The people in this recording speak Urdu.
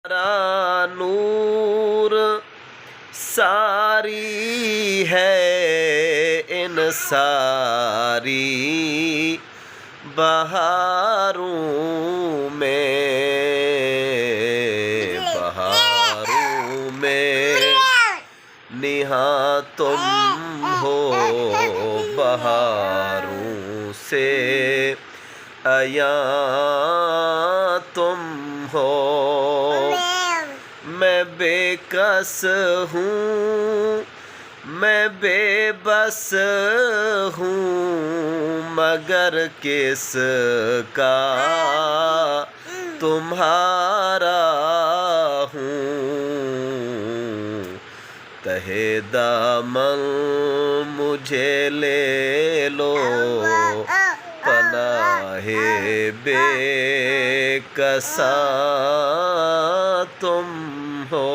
تمہارا نور ساری ہے ان ساری بہاروں میں نہاں تم ہو بہاروں سے عیاں تم ہو میں بے کس ہوں میں بے بس ہوں مگر کس کا تمہارا ہوں تہے دامن مجھے لے لو پناہ بے کساں تم ہو